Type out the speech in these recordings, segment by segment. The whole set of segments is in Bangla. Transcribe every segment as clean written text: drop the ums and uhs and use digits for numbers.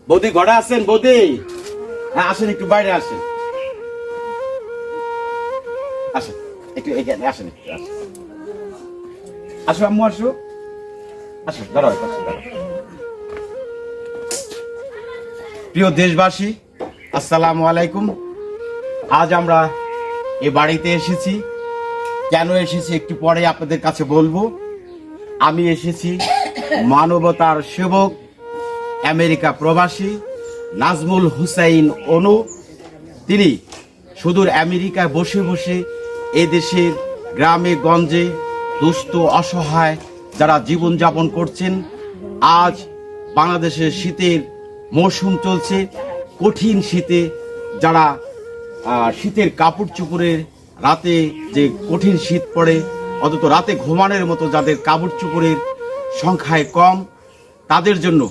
বৌদি ঘরে আছেন? বৌদি, হ্যাঁ আসেন, একটু বাইরে আসেন, আসেন একটু এখানে আসেন, একটু আসেন, আসো আম্মু, আসো, আসো, দাঁড়াও, দাঁড়াও। প্রিয় দেশবাসী, আসসালামু আলাইকুম। আজ আমরা এ বাড়িতে এসেছি। কেন এসেছি একটু পরে আপনাদের কাছে বলবো। আমি এসেছি মানবতার সেবক, আমেরিকা প্রবাসী নাজমুল হুসাইন অনু। তিনি সুদূর আমেরিকায় বসে বসে এদেশের গ্রামে গঞ্জে দুস্থ অসহায় যারা জীবনযাপন করছেন, আজ বাংলাদেশের শীতের মৌসুম চলছে, কঠিন শীতে যারা শীতের কাপড় চোপড়ের রাতে যে কঠিন শীত পড়ে, অন্তত রাতে ঘুমানোর মতো যাদের কাপড় চোপড়ের সংখ্যায় কম, তাদের জন্য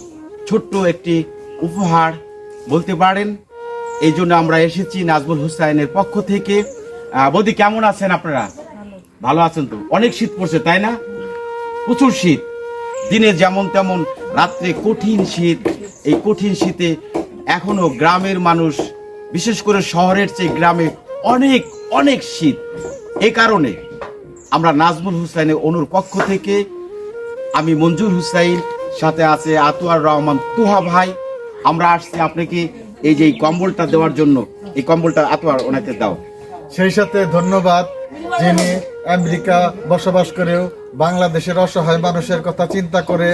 ছোট্ট একটি উপহার বলতে পারেন। এই জন্য আমরা এসেছি নাজমুল হুসাইনের পক্ষ থেকে। বৌদি, কেমন আছেন আপনারা? ভালো আছেন তো? অনেক শীত পড়ছে তাই না? প্রচুর শীত, দিনে যেমন তেমন, রাত্রে কঠিন শীত। এই কঠিন শীতে এখনো গ্রামের মানুষ, বিশেষ করে শহরের চেয়ে গ্রামে অনেক অনেক শীত। এই কারণে আমরা নাজমুল হুসাইনের অনুর পক্ষ থেকে, আমি মঞ্জুর হুসাইন, সাথে আছে আতোয়ার রহমান তুহা ভাই, আমরা আসছি আপনাকে এই যে কম্বলটা দেওয়ার জন্য। এই কম্বলটা আতোয়ার ওনাকে দাও। সেই সাথে ধন্যবাদ, যিনি আমেরিকা বসবাস করেও বাংলাদেশের অসহায় মানুষের কথা চিন্তা করে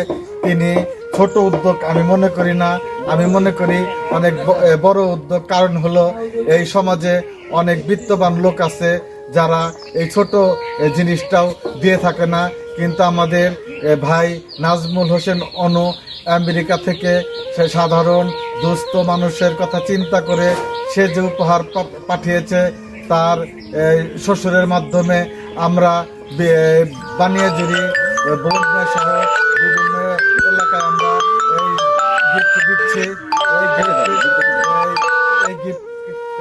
তিনি ছোট উদ্যোগ আমি মনে করি না, আমি মনে করি অনেক বড় উদ্যোগ। কারণ হলো এই সমাজে অনেক বিত্তবান লোক আছে যারা এই ছোট জিনিসটাও দিয়ে থাকে না, কিন্তু আমাদের ভাই নাজমুল হোসেন অনু আমেরিকা থেকে সে সাধারণ দুস্থ মানুষের কথা চিন্তা করে সে যে উপহার পাঠিয়েছে, তার শ্বশুরের মাধ্যমে আমরা বানিয়াজুরি, বগুড়া সহ বিভিন্ন এলাকায় আমরা এই গিফট দিচ্ছি।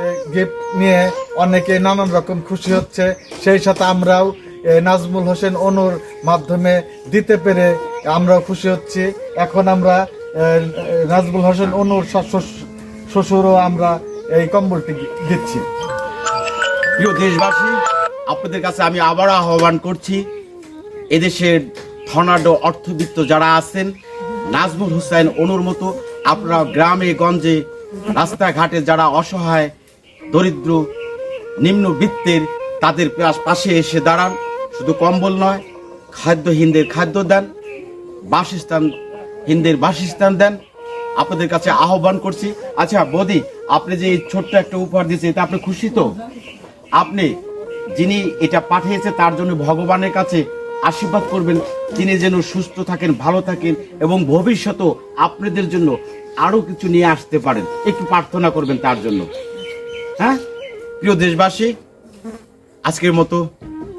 এই গিফট নিয়ে অনেকে নানান রকম খুশি হচ্ছে। সেই সাথে আমরাও নাজমুল হোসেন অনুর মাধ্যমে দিতে পেরে আমরাও খুশি হচ্ছি। এখন আমরা নাজমুল হোসেন অনুর শ্বশুরও আমরা এই কম্বলটি দিচ্ছি। প্রিয় দেশবাসী, আপনাদের কাছে আমি আবার আহ্বান করছি, এদেশের ধনাঢ্য অর্থবিত্ত যারা আছেন, নাজমুল হুসাইন অনুর মতো আপনারা গ্রামে গঞ্জে রাস্তাঘাটে যারা অসহায় দরিদ্র নিম্নবিত্তের, তাদের পাশে এসে দাঁড়ান। শুধু কম্বল নয়, খাদ্যহীনদের খাদ্য দেন, বাসস্থানহীনদের বাসস্থান দেন। আপনাদের কাছে আহ্বান করছি। আচ্ছা বৌদি, আপনি যে এই ছোট্ট একটা উপহার দিয়েছেন, এটা আপনি খুশি তো? আপনি যিনি এটা পাঠিয়েছে তার জন্য ভগবানের কাছে আশীর্বাদ করবেন, তিনি যেন সুস্থ থাকেন, ভালো থাকেন এবং ভবিষ্যতেও আপনাদের জন্য আরো কিছু নিয়ে আসতে পারেন। একটু প্রার্থনা করবেন তার জন্য। হ্যাঁ প্রিয় দেশবাসী, আজকের মতো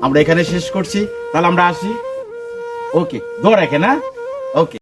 আমরা এখানে শেষ করছি। তাহলে আমরা আসি। ওকে, দোয়া রাখেন। হ্যাঁ, ওকে।